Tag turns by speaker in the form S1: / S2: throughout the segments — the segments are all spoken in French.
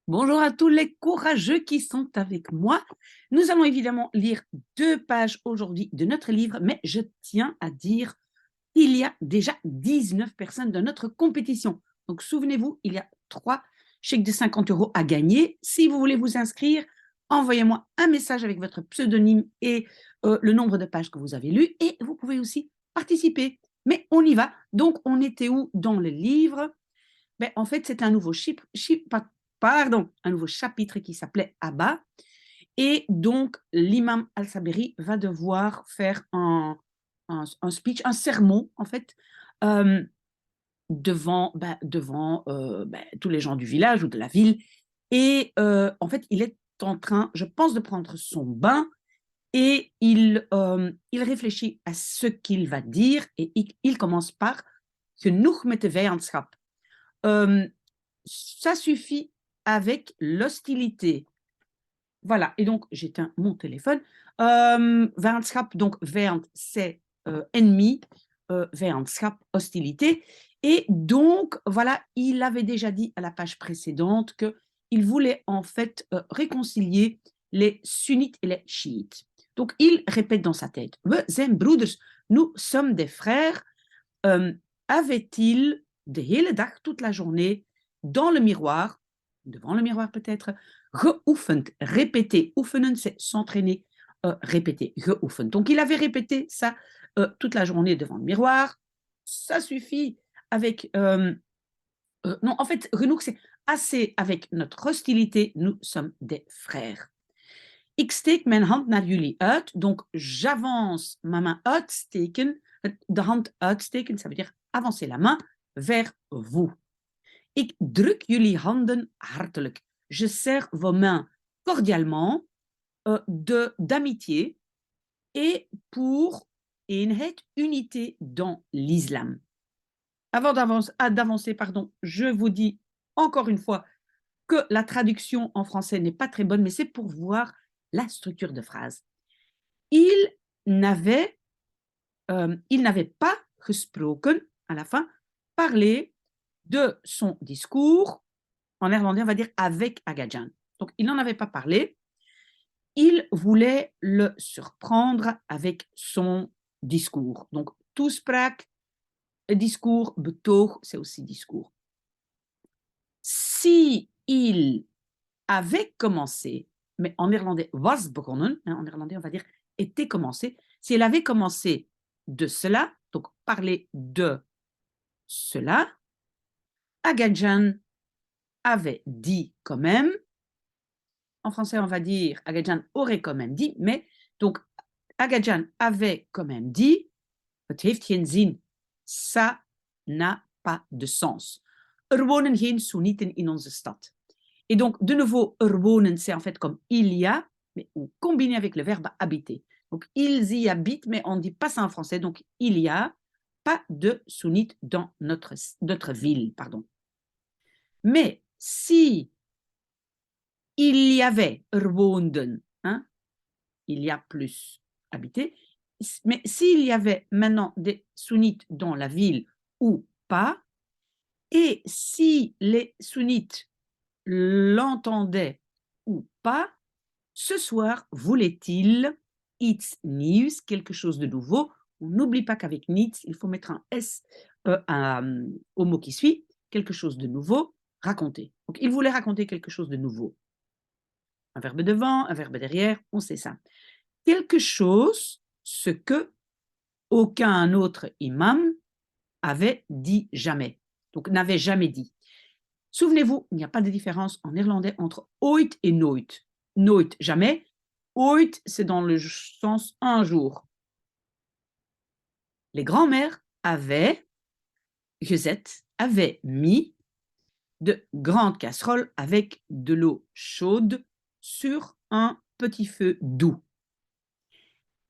S1: Bonjour à tous les courageux qui sont avec moi. Nous allons évidemment lire 2 pages aujourd'hui de notre livre, mais je tiens à dire qu'il y a déjà 19 personnes dans notre compétition. Donc souvenez-vous, il y a 3 chèques de 50 euros à gagner. Si vous voulez vous inscrire, envoyez-moi un message avec votre pseudonyme et le nombre de pages que vous avez lues et vous pouvez aussi participer. Mais on y va. Donc on était où dans le livre? Ben, en fait, c'est un nouveau un nouveau chapitre qui s'appelait Abba. Et donc, l'imam Al-Saberi va devoir faire un speech, un sermon, en fait, euh, devant tous les gens du village ou de la ville. Et en fait, il est en train, je pense, de prendre son bain et il réfléchit à ce qu'il va dire et il commence par genoeg met de vijandschap. Ça suffit avec l'hostilité. Voilà, et donc j'éteins mon téléphone. Vijandschap, donc vijand, c'est ennemi, vijandschap, hostilité. Et donc, voilà, il avait déjà dit à la page précédente qu'il voulait en fait réconcilier les sunnites et les chiites. Donc, il répète dans sa tête, we zijn broeders, nous sommes des frères. Avait-il de hele dag, toute la journée, dans le miroir, devant le miroir peut-être, geoefend, répété. Oefenen, c'est s'entraîner, répéter, geoefend. Donc, il avait répété ça toute la journée devant le miroir. Ça suffit avec... non, en fait, genoeg, c'est assez avec notre hostilité. Nous sommes des frères. Ik steek mijn hand naar jullie uit. Donc, j'avance ma main uitsteken. De hand uitsteken, ça veut dire avancer la main vers vous. Ik druk jullie handen hartelijk. Je serre vos mains cordialement, d'amitié et pour eenheid, unité dans l'islam. Avant d'avancer, je vous dis encore une fois que la traduction en français n'est pas très bonne, mais c'est pour voir la structure de phrase. Il n'avait, il n'avait pas gesproken, à la fin, parlé de son discours. En néerlandais, on va dire avec Agadjan. Donc, il n'en avait pas parlé. Il voulait le surprendre avec son discours. Donc, toespraak, discours, betoog, c'est aussi discours. Si il avait commencé, mais en néerlandais was begonnen, en néerlandais on va dire était commencé, si elle avait commencé de cela, donc parler de cela, Agadjan avait dit quand même, en français on va dire Agadjan aurait quand même dit, mais donc Agadjan avait quand même dit, het heeft geen zin, ça n'a pas de sens. Er wonen geen Soenieten in onze stad. Et donc, de nouveau, er wonen, c'est en fait comme il y a, mais combiné avec le verbe habiter. Donc, ils y habitent, mais on ne dit pas ça en français. Donc, il y a pas de sunnites dans notre ville. Pardon. Mais si il y avait er woonden, hein, il y a plus habité, mais s'il y avait maintenant des sunnites dans la ville ou pas, et si les sunnites l'entendaient ou pas, ce soir, voulait-il iets nieuws, quelque chose de nouveau. On n'oublie pas qu'avec niets, il faut mettre un S au mot qui suit, quelque chose de nouveau, raconter. Donc, il voulait raconter quelque chose de nouveau. Un verbe devant, un verbe derrière, on sait ça. Quelque chose, ce que aucun autre imam avait dit jamais. Donc, n'avait jamais dit. Souvenez-vous, il n'y a pas de différence en néerlandais entre ooit et nooit. Nooit, jamais. Ooit, c'est dans le sens un jour. Les grands-mères avaient, avaient mis de grandes casseroles avec de l'eau chaude sur un petit feu doux.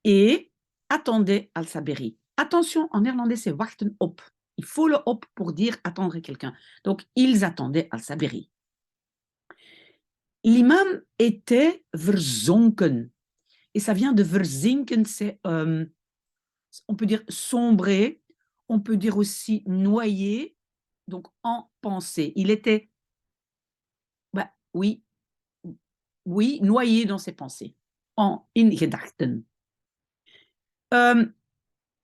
S1: Et attendaient Al-Saberi. Attention, en néerlandais, c'est wachten op. Il faut le op pour dire attendre quelqu'un. Donc, ils attendaient Al-Saberi. L'imam était verzonken. Et ça vient de verzinken, c'est, on peut dire sombrer, on peut dire aussi noyer, donc en pensée. Il était oui, oui, noyé dans ses pensées, in gedachten.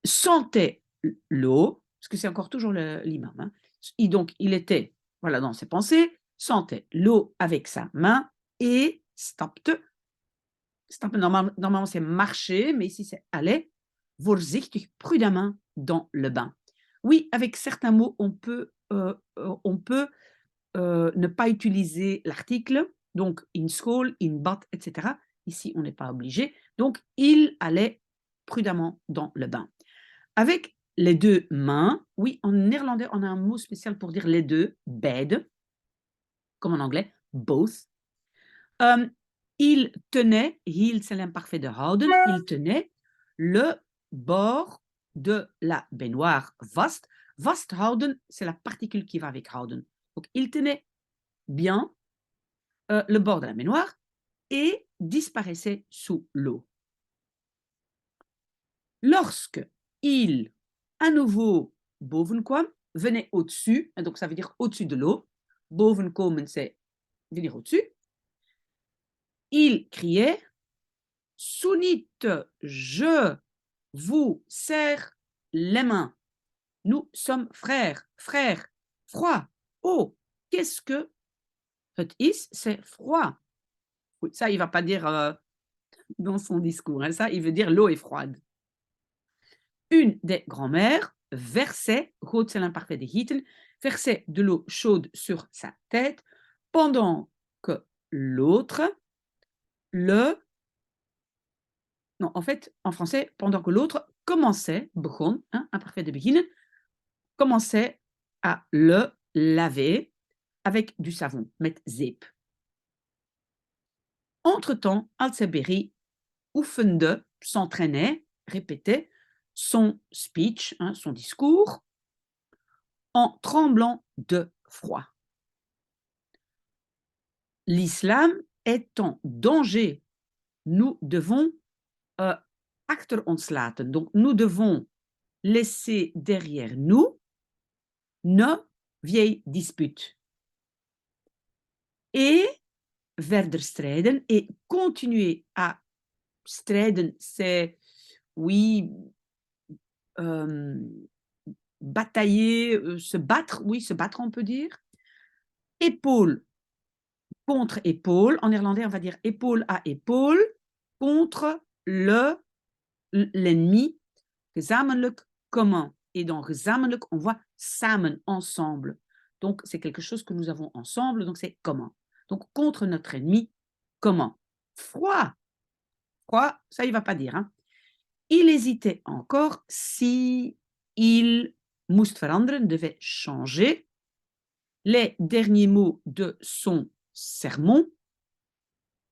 S1: Sentait l'eau, parce que c'est encore toujours l'imam, hein. Donc, il était voilà, dans ses pensées, sentait l'eau avec sa main et stapte. Normalement, c'est marcher, mais ici, c'est aller. Voorzichtig, prudemment, dans le bain. Oui, avec certains mots, on peut ne pas utiliser l'article, donc in school, in bad, etc. Ici, on n'est pas obligé. Donc, il allait prudemment dans le bain. Avec les deux mains, oui, en néerlandais, on a un mot spécial pour dire les deux, beide, comme en anglais, both. Il tenait, hield c'est l'imparfait de houden, il tenait le bord de la baignoire vast. Vasthouden, c'est la particule qui va avec houden. Donc, il tenait bien le bord de la baignoire et disparaissait sous l'eau. Lorsque il, à nouveau, boven kwam, venait au-dessus, donc ça veut dire au-dessus de l'eau, boven komen, c'est venir au-dessus, il criait, Sounit, je vous serre les mains. Nous sommes frères, frères, froid. Oh, qu'est-ce que het is? C'est froid. Oui, ça, il ne va pas dire dans son discours, hein, ça, il veut dire l'eau est froide. Une des grand-mères versait, rood c'est l'imparfait de gieten, versait de l'eau chaude sur sa tête pendant que l'autre non, en fait, en français, pendant que l'autre commençait, begon, hein, imparfait de beginnen, commençait à le laver avec du savon, met zeep. Entre-temps, Altseberi oefende, s'entraînait, répétait son speech, hein, son discours, en tremblant de froid. L'islam est en danger. Nous devons achter ons laten. Donc, nous devons laisser derrière nous nos vieilles disputes. Et verder strijden, et continuer à strijden, c'est, oui, batailler, se battre, oui, se battre, on peut dire. Épaule contre épaule. En néerlandais, on va dire épaule à épaule contre l'ennemi. Gezamenlijk commun. Et dans gezamenlijk, on voit samen, ensemble. Donc, c'est quelque chose que nous avons ensemble, donc c'est commun. Donc, contre notre ennemi commun. Froid. Froid, ça, il ne va pas dire. Hein. Il hésitait encore si il moest veranderen, devait changer les derniers mots de son sermon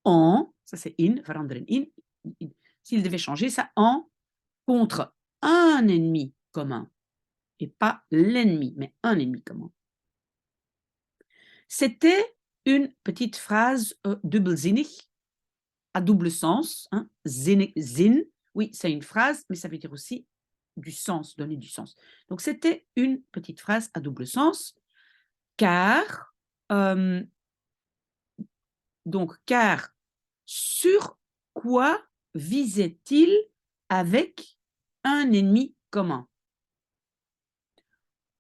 S1: en, ça c'est in, veranderen in, s'il devait changer ça en contre un ennemi commun, et pas l'ennemi, mais un ennemi commun. C'était une petite phrase dubbelzinnig, à double sens, hein, zin, oui, c'est une phrase, mais ça veut dire aussi du sens, donner du sens. Donc, c'était une petite phrase à double sens, car, car sur quoi visait-il avec un ennemi commun?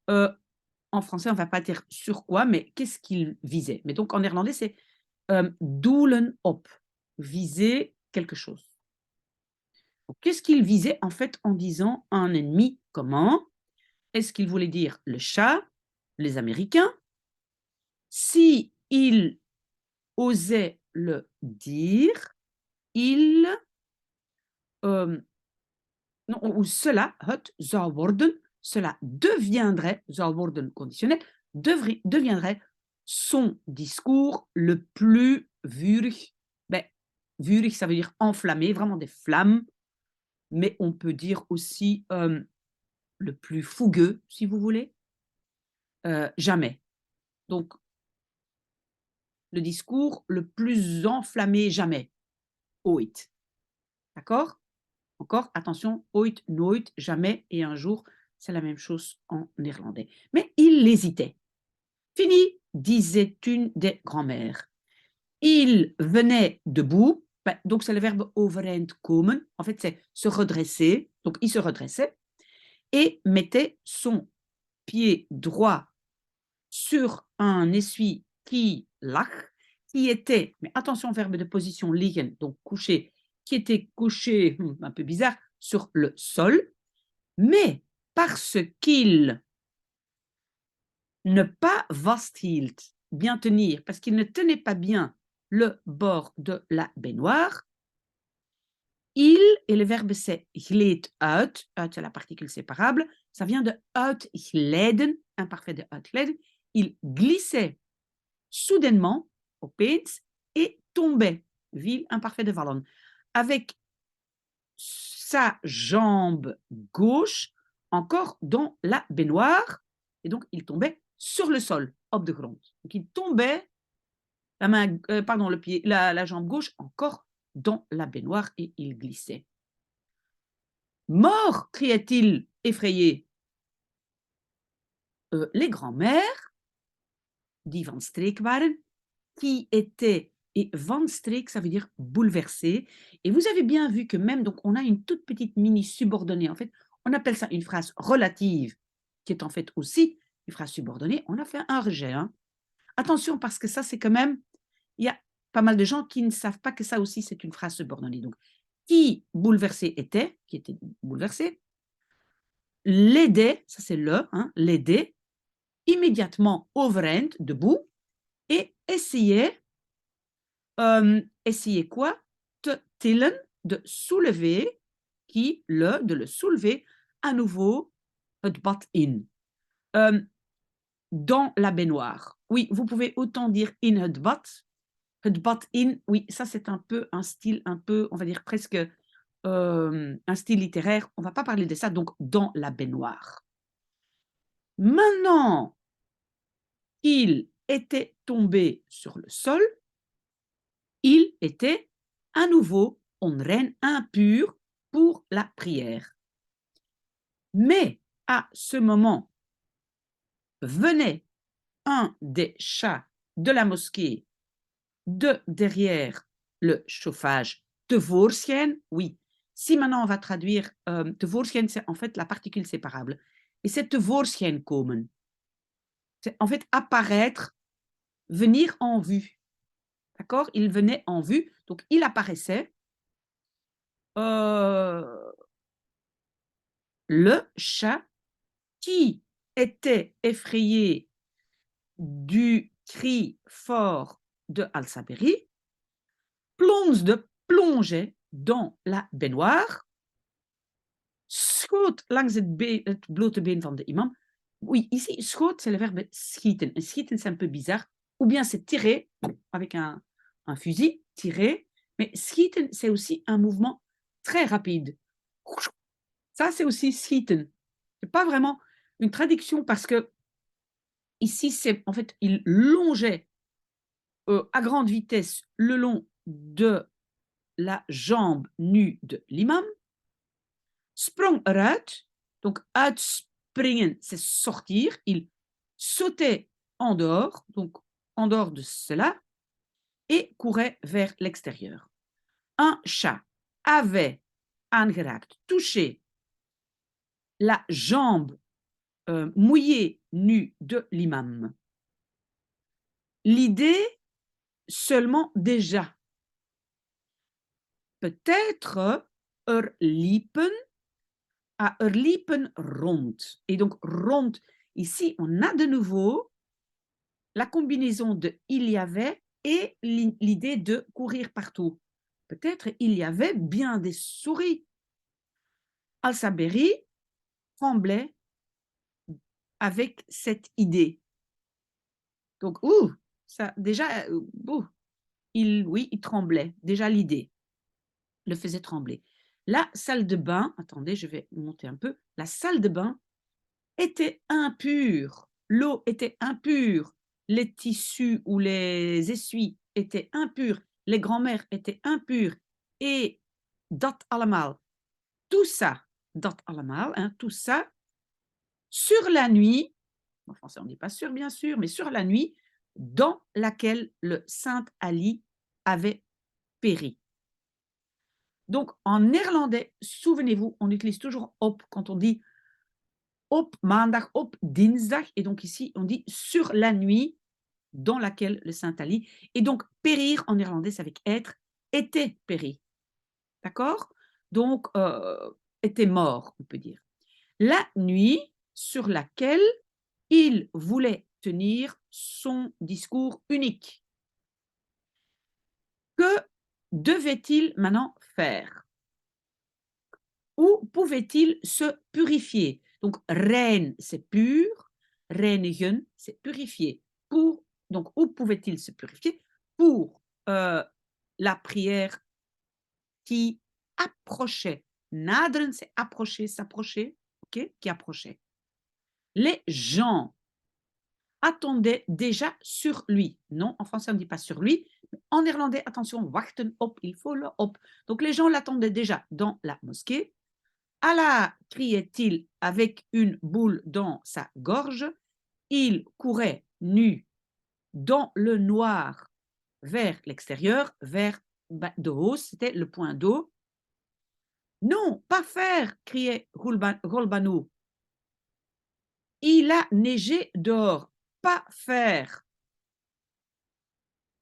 S1: En français, on ne va pas dire sur quoi, mais qu'est-ce qu'il visait? Mais donc, en néerlandais, c'est doelen op, viser quelque chose. Qu'est-ce qu'il visait en fait en disant un ennemi commun? Est-ce qu'il voulait dire le chat, les Américains? Si il osait le dire, il non, ou cela, het zou worden, cela deviendrait, zou worden conditionnel, deviendrait son discours le plus vurig. Ben, vurig, ça veut dire enflammé, vraiment des flammes, mais on peut dire aussi le plus fougueux, si vous voulez. Jamais. Donc, le discours le plus enflammé jamais. Ooit. D'accord? Encore, attention, ooit, nooit, jamais et un jour, c'est la même chose en néerlandais. Mais il hésitait. Fini, disait une des grand-mères. Il venait debout. Ben, donc, c'est le verbe overeind komen. En fait, c'est se redresser. Donc, il se redressait et mettait son pied droit sur un essuie qui lag, qui était, mais attention, verbe de position liegen, donc couché, qui était couché, un peu bizarre, sur le sol, mais parce qu'il ne pas vasthield, bien tenir, parce qu'il ne tenait pas bien le bord de la baignoire, il, et le verbe c'est gleed uit, uit c'est la particule séparable, ça vient de uitgleden, imparfait de uitgleden, il glissait soudainement, opeens, et tombait, vil imparfait de vallen, avec sa jambe gauche encore dans la baignoire, et donc il tombait sur le sol, op de grond. Donc il tombait, le pied, la jambe gauche encore dans la baignoire et il glissait. Mort, criait-il effrayé. Les grands-mères, die van streek waren, qui étaient, et van streek, ça veut dire bouleversé. Et vous avez bien vu que même, donc on a une toute petite mini subordonnée. En fait, on appelle ça une phrase relative, qui est en fait aussi une phrase subordonnée. On a fait un rejet. Hein. Attention, parce que ça, c'est quand même, il y a pas mal de gens qui ne savent pas que ça aussi, c'est une phrase subordonnée. Donc, qui bouleversé était, qui était bouleversé, l'aidait, ça c'est le, hein, l'aidait, immédiatement overeind, debout, et essayait quoi? Te tillen, de soulever, de le soulever à nouveau, het bad in. Dans la baignoire. Oui, vous pouvez autant dire in het bad in, oui, ça c'est un peu un style, un peu, on va dire presque un style littéraire. On ne va pas parler de ça, donc dans la baignoire. Maintenant qu'il était tombé sur le sol, il était à nouveau onrein, impur pour la prière. Mais à ce moment, venait un des chats de la mosquée de derrière le chauffage tevoorschijn. Oui, si maintenant on va traduire tevoorschijn, c'est en fait la particule séparable. Et c'est tevoorschijn komen. C'est en fait apparaître, venir en vue. D'accord? Il venait en vue, donc il apparaissait. Le chat qui était effrayé du cri fort de Al-Saberi plongeait dans la baignoire, schoot langs het blote been van de imam. Oui, ici, schoot, c'est le verbe schieten. Et schieten, c'est un peu bizarre. Ou bien c'est tirer avec un fusil, tirer. Mais schieten, c'est aussi un mouvement très rapide. Ça, c'est aussi schieten. C'est pas vraiment une traduction parce que ici, c'est en fait, il longeait à grande vitesse le long de la jambe nue de l'imam, sprong eruit, donc uitspringen, c'est sortir, il sautait en dehors, donc en dehors de cela, et courait vers l'extérieur. Un chat avait aangeraakt, touché la jambe mouillée nue de l'imam. L'idée seulement déjà. Peut-être liepen à liepen rond. Et donc rond, ici on a de nouveau la combinaison de il y avait et l'idée de courir partout. Peut-être il y avait bien des souris. Al-Saberi tremblait avec cette idée. Donc, ça, déjà, il tremblait. Déjà, l'idée le faisait trembler. La salle de bain, attendez, je vais monter un peu. La salle de bain était impure. L'eau était impure. Les tissus ou les essuies étaient impurs. Les grands-mères étaient impures. Et dat allemaal, tout ça, dat allemaal, hein, tout ça, sur la nuit, en français on ne dit pas sur bien sûr, mais sur la nuit, dans laquelle le Saint Ali avait péri. Donc, en néerlandais, souvenez-vous, on utilise toujours op quand on dit op maandag, op dinsdag. Et donc ici, on dit sur la nuit dans laquelle le saint allie. Et donc, périr en néerlandais, c'est avec être, était péri. D'accord? Donc, était mort, on peut dire. La nuit sur laquelle il voulait tenir son discours unique. Que devait-il maintenant faire? Où pouvait-il se purifier? Donc, rein, c'est pur. Reinigen, c'est purifier. Donc, où pouvait-il se purifier? Pour la prière qui approchait. Naderen, c'est approcher, s'approcher, okay? Qui approchait. Les gens attendaient déjà sur lui. Non, en français, on ne dit pas sur lui. En néerlandais, attention, wachten op, il faut le op. Donc, les gens l'attendaient déjà dans la mosquée. Allah, criait-il avec une boule dans sa gorge. Il courait nu dans le noir vers l'extérieur, vers de haut, c'était le point d'eau. Non, pas faire, criait Golbanou. Il a neigé dehors, pas faire.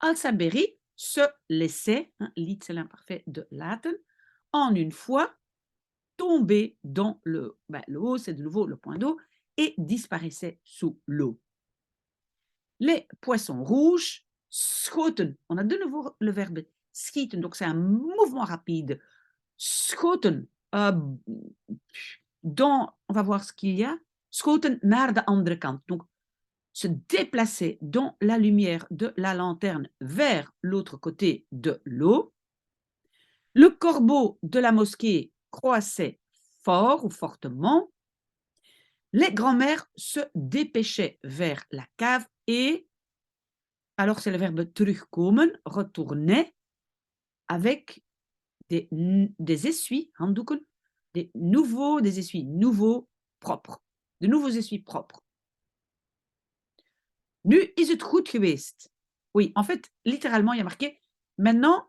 S1: Al-Saberi se laissait, liet c'est l'imparfait de laten, en une fois tomber dans le haut, c'est de nouveau le point d'eau, et disparaissait sous l'eau. Les poissons rouges schoten, on a de nouveau le verbe schieten, donc c'est un mouvement rapide. Schoten, on va voir ce qu'il y a, schoten naar de andere kant, donc se déplacer dans la lumière de la lanterne vers l'autre côté de l'eau. Le corbeau de la mosquée croissait fort ou fortement. Les grands-mères se dépêchaient vers la cave et, alors c'est le verbe terugkomen, retourner avec des essuies, handdoeken, des essuies nouveaux, propres, de nouveaux essuies propres. Nu is het goed geweest. Oui, en fait, littéralement, il y a marqué maintenant,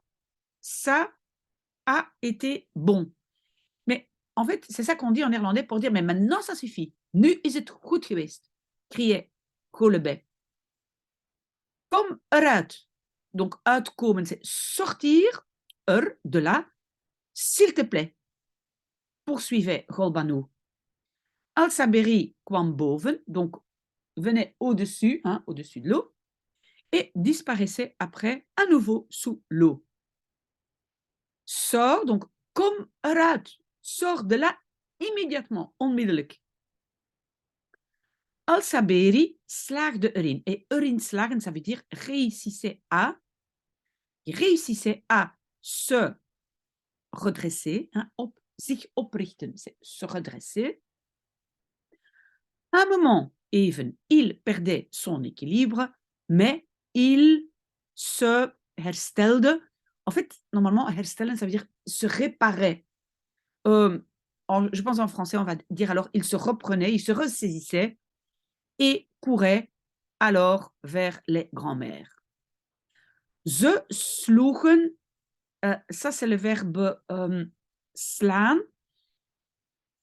S1: ça a été bon. Mais en fait, c'est ça qu'on dit en néerlandais pour dire mais maintenant, ça suffit. Nu is het goed geweest, criait Golebet. Kom eruit. Donc, uitkomen, c'est sortir, de là, s'il te plaît, poursuivait Golbanou. Al-Saberi kwam boven, donc venait au-dessus, au-dessus de l'eau, et disparaissait après à nouveau sous l'eau. Sors, donc, kom eruit, sors de là immédiatement, onmiddellijk. Al-Saberi slaagde erin. Et erin slagen, ça veut dire réussissait à. Il réussissait à se redresser, zich oprichten, c'est se redresser. À un moment, even, il perdait son équilibre, mais il se herstelde. En fait, normalement, herstellen, ça veut dire se réparer. Je pense en français, on va dire alors, il se reprenait, il se ressaisissait et courait alors vers les grands-mères. Ze sloegen, ça c'est le verbe slaan.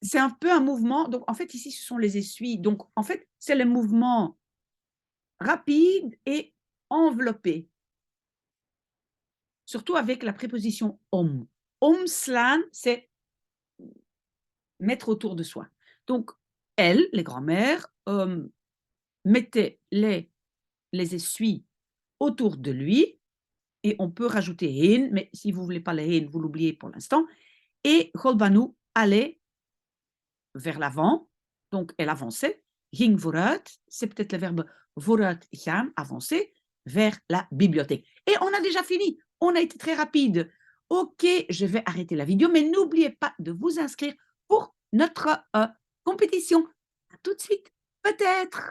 S1: C'est un peu un mouvement, donc en fait ici ce sont les essuies, donc en fait c'est le mouvement rapide et enveloppé, surtout avec la préposition om. Omslaan, c'est mettre autour de soi. Donc elles, les grands-mères, mettaient les essuies autour de lui, et on peut rajouter heen, mais si vous ne voulez pas le heen, vous l'oubliez pour l'instant, et Golbanou allait vers l'avant, donc elle avançait, ging vooruit, c'est peut-être le verbe vooruit gaan, avancer, vers la bibliothèque. Et on a déjà fini, on a été très rapide. Ok, je vais arrêter la vidéo, mais n'oubliez pas de vous inscrire pour notre compétition. À tout de suite, peut-être.